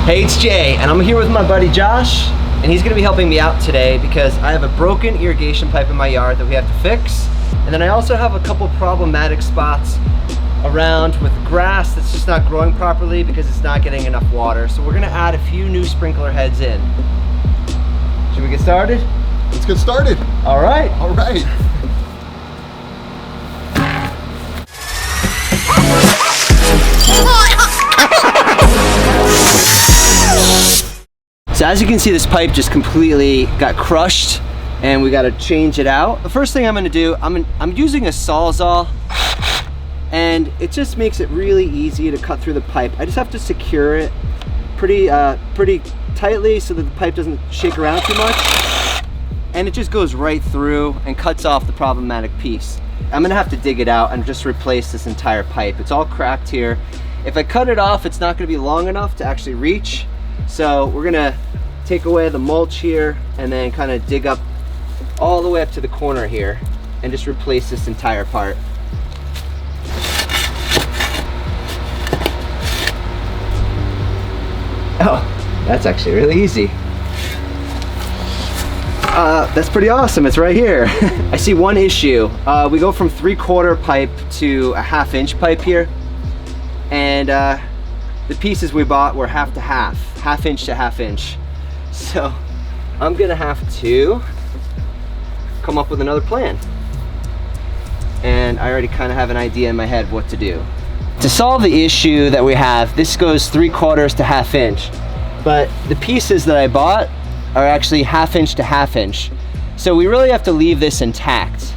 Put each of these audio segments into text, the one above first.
Hey, it's Jay, and I'm here with my buddy Josh, and he's gonna be helping me out today because I have a broken irrigation pipe in my yard that we have to fix. And then I also have a couple problematic spots around with grass that's just not growing properly because it's not getting enough water. So we're gonna add a few new sprinkler heads in. Should we get started? Let's get started. All right. All right. So as you can see, this pipe just completely got crushed and we got to change it out. The first thing I'm going to do, I'm using a Sawzall, and it just makes it really easy to cut through the pipe. I just have to secure it pretty tightly so that the pipe doesn't shake around too much, and it just goes right through and cuts off the problematic piece. I'm going to have to dig it out and just replace this entire pipe. It's all cracked here. If I cut it off, it's not going to be long enough to actually reach. So we're gonna take away the mulch here and then kind of dig up all the way up to the corner here and just replace this entire part. Oh, that's actually really easy. That's pretty awesome, it's right here. I see one issue. We go from 3/4 pipe to a 1/2 inch pipe here, and the pieces we bought were 1/2 to 1/2, 1/2 inch to 1/2 inch. So I'm gonna have to come up with another plan. And I already kind of have an idea in my head what to do. To solve the issue that we have, this goes 3/4 to 1/2 inch, but the pieces that I bought are actually 1/2 inch to 1/2 inch. So we really have to leave this intact.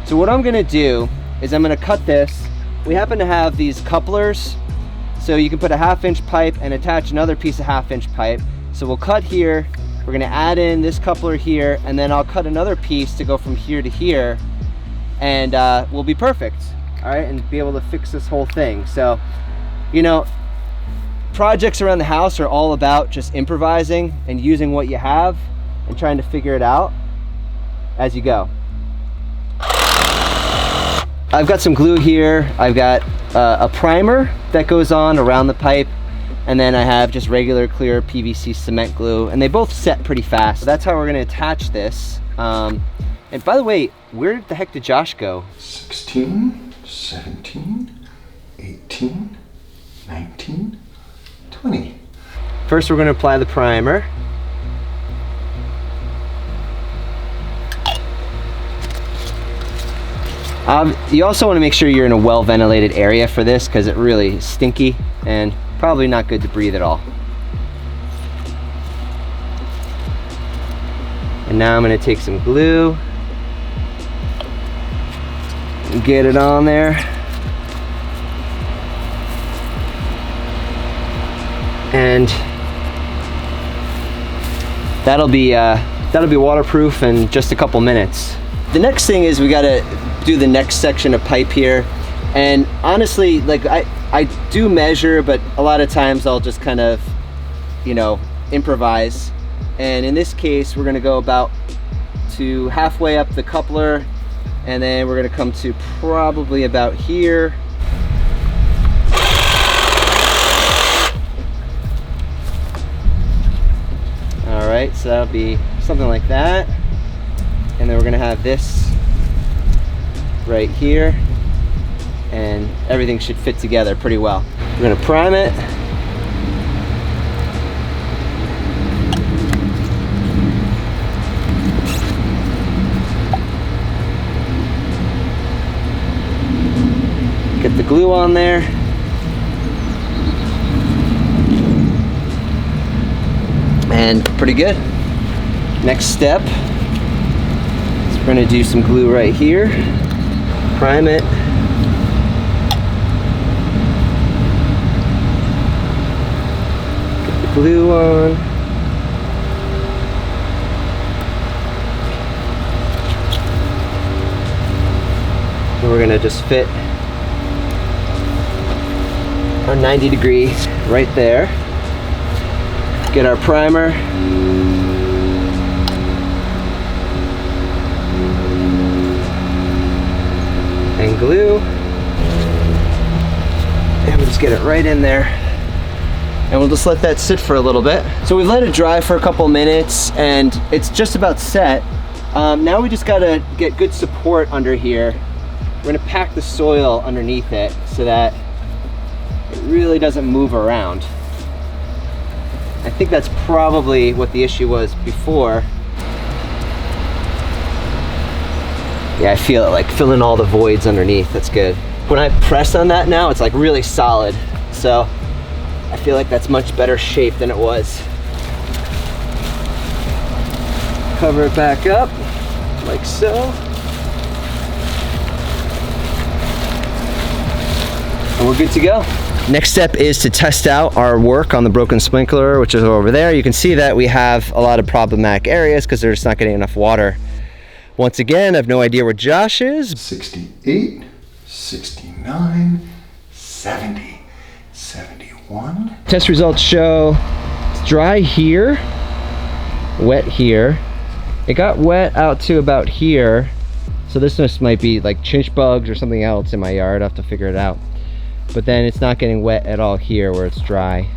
So what I'm gonna do is I'm gonna cut this. We happen to have these couplers, so you can put a 1/2 inch pipe and attach another piece of 1/2 inch pipe. So we'll cut here, we're gonna add in this coupler here, and then I'll cut another piece to go from here to here, and we'll be perfect, all right, and be able to fix this whole thing. So, you know, projects around the house are all about just improvising and using what you have and trying to figure it out as you go. I've got some glue here. I've got a primer that goes on around the pipe, and then I have just regular clear PVC cement glue, and they both set pretty fast. So that's how we're gonna attach this. And by the way, where the heck did Josh go? 16, 17, 18, 19, 20. First, we're gonna apply the primer. You also want to make sure you're in a well-ventilated area for this because it really is stinky and probably not good to breathe at all. And now I'm going to take some glue and get it on there. And that'll be waterproof in just a couple minutes. The next thing is we got to do the next section of pipe here, and honestly, like I do measure, but a lot of times I'll just kind of, you know, improvise. And in this case, we're gonna go about to halfway up the coupler, and then we're gonna come to probably about here. All right, so that'll be something like that. And then we're gonna have this right here, and everything should fit together pretty well. We're gonna prime it. Get the glue on there. And pretty good. Next step is we're gonna do some glue right here. Prime it. Get the glue on. And we're gonna just fit our 90 degrees right there. Get our primer. And glue, and we'll just get it right in there and we'll just let that sit for a little bit. So we've let it dry for a couple minutes and it's just about set. Now we just gotta get good support under here. We're gonna pack the soil underneath it so that it really doesn't move around. I think that's probably what the issue was before. Yeah, I feel it like filling all the voids underneath. That's good. When I press on that now, it's like really solid. So I feel like that's much better shape than it was. Cover it back up, like so. And we're good to go. Next step is to test out our work on the broken sprinkler, which is over there. You can see that we have a lot of problematic areas because they're just not getting enough water. Once again, I have no idea where Josh is. 68, 69, 70, 71. Test results show it's dry here, wet here. It got wet out to about here. So this just might be like chinch bugs or something else in my yard. I'll have to figure it out. But then it's not getting wet at all here where it's dry.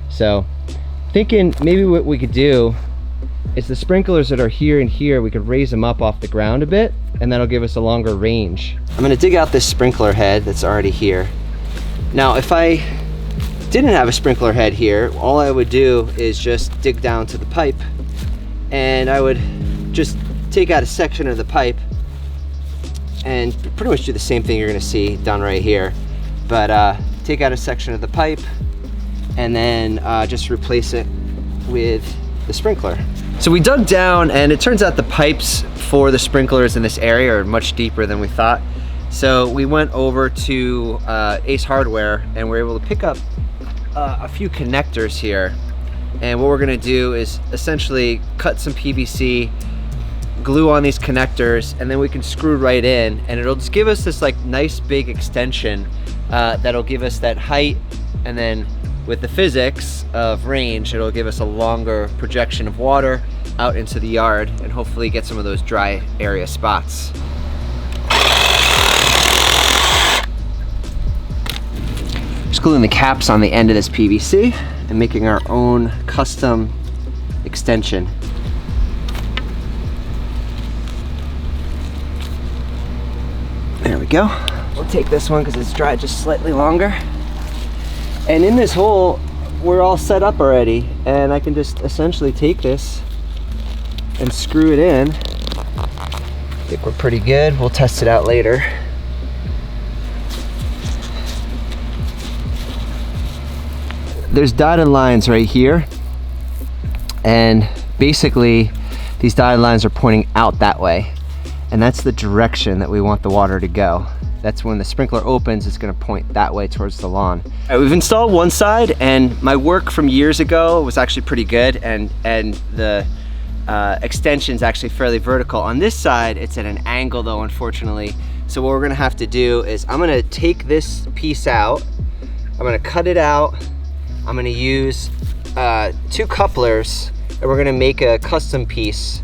So thinking maybe what we could do is the sprinklers that are here and here, we could raise them up off the ground a bit and that'll give us a longer range. I'm gonna dig out this sprinkler head that's already here. Now, if I didn't have a sprinkler head here, all I would do is just dig down to the pipe and I would just take out a section of the pipe and pretty much do the same thing you're gonna see done right here. But take out a section of the pipe and then just replace it with the sprinkler. So we dug down and it turns out the pipes for the sprinklers in this area are much deeper than we thought. So we went over to Ace Hardware and we're able to pick up a few connectors here. And what we're gonna do is essentially cut some PVC, glue on these connectors, and then we can screw right in and it'll just give us this like nice big extension that'll give us that height, and then with the physics of range, it'll give us a longer projection of water out into the yard and hopefully get some of those dry area spots. Just gluing the caps on the end of this PVC and making our own custom extension. There we go. We'll take this one because it's dried just slightly longer. And in this hole, we're all set up already. And I can just essentially take this and screw it in. I think we're pretty good. We'll test it out later. There's dotted lines right here. And basically, these dotted lines are pointing out that way. And that's the direction that we want the water to go. That's when the sprinkler opens, it's gonna point that way towards the lawn. All right, we've installed one side and my work from years ago was actually pretty good, and the extension's actually fairly vertical. On this side, it's at an angle though, unfortunately. So what we're gonna have to do is I'm gonna take this piece out, I'm gonna cut it out, I'm gonna use 2 couplers, and we're gonna make a custom piece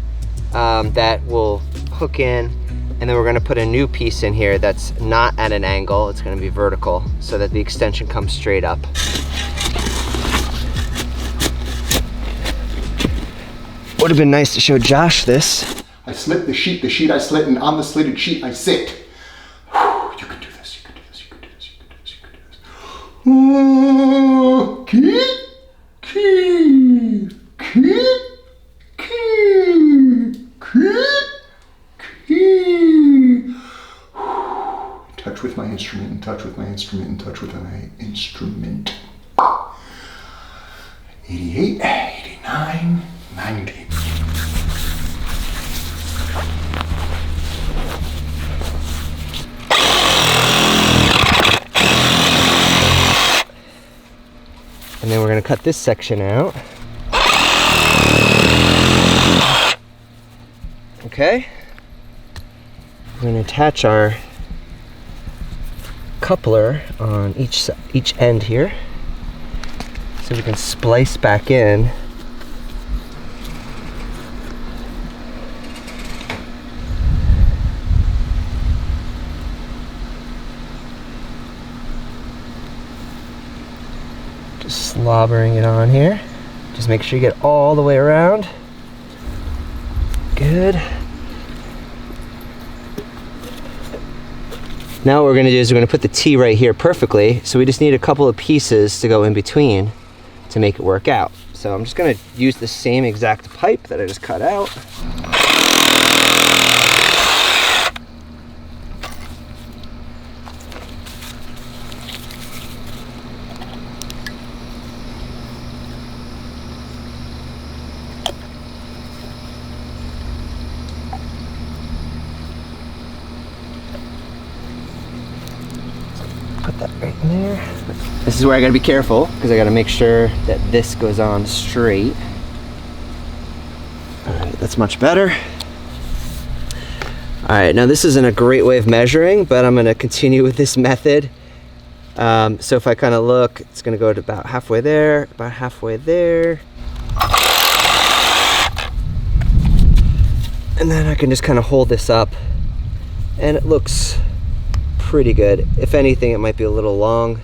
that will hook in, and then we're gonna put a new piece in here that's not at an angle, it's gonna be vertical, so that the extension comes straight up. Would have been nice to show Josh this. I slit the sheet I slit, and on the slitted sheet I sit. You can do this, you can do this, you can do this, you can do this, you can do this. In touch with my instrument, in touch with my instrument, in touch with my instrument. 88, 89, 90. And then we're gonna cut this section out. Okay. We're gonna attach our coupler on each end here, so we can splice back in. Just slobbering it on here. Just make sure you get all the way around. Good. Now what we're gonna do is we're gonna put the T right here perfectly, so we just need a couple of pieces to go in between to make it work out. So I'm just gonna use the same exact pipe that I just cut out. Put that right in there. This is where I gotta be careful because I gotta make sure that this goes on straight. All right, that's much better. All right, now this isn't a great way of measuring, but I'm gonna continue with this method. So if I kind of look, it's gonna go to about halfway there, about halfway there. And then I can just kind of hold this up and it looks pretty good. If anything, it might be a little long.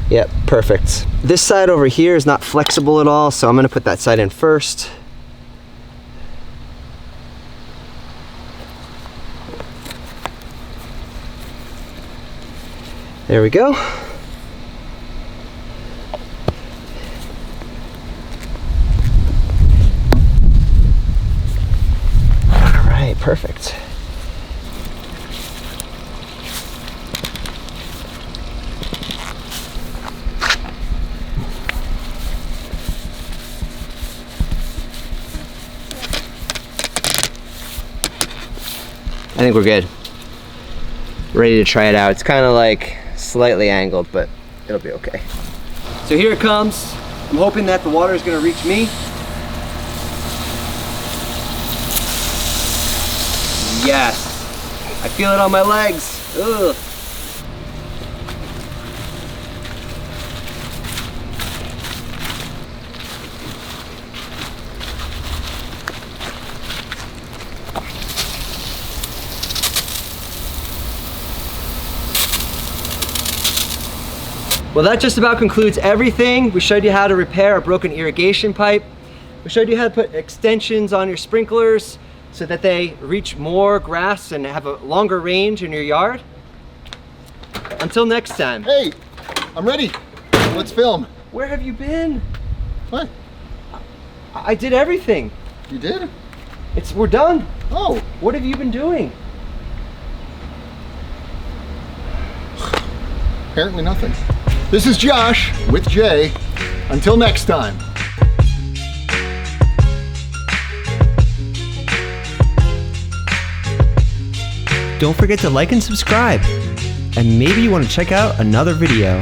Yep, perfect. This side over here is not flexible at all, so I'm gonna put that side in first. There we go. Perfect. I think we're good. Ready to try it out. It's kind of like slightly angled, but it'll be okay. So here it comes. I'm hoping that the water is going to reach me. Yes, I feel it on my legs. Ugh. Well, that just about concludes everything. We showed you how to repair a broken irrigation pipe. We showed you how to put extensions on your sprinklers so that they reach more grass and have a longer range in your yard. Until next time. Hey, I'm ready. Let's film. Where have you been? What? I did everything. You did? We're done. Oh. What have you been doing? Apparently nothing. This is Josh with Jay. Until next time. Don't forget to like and subscribe. And maybe you want to check out another video.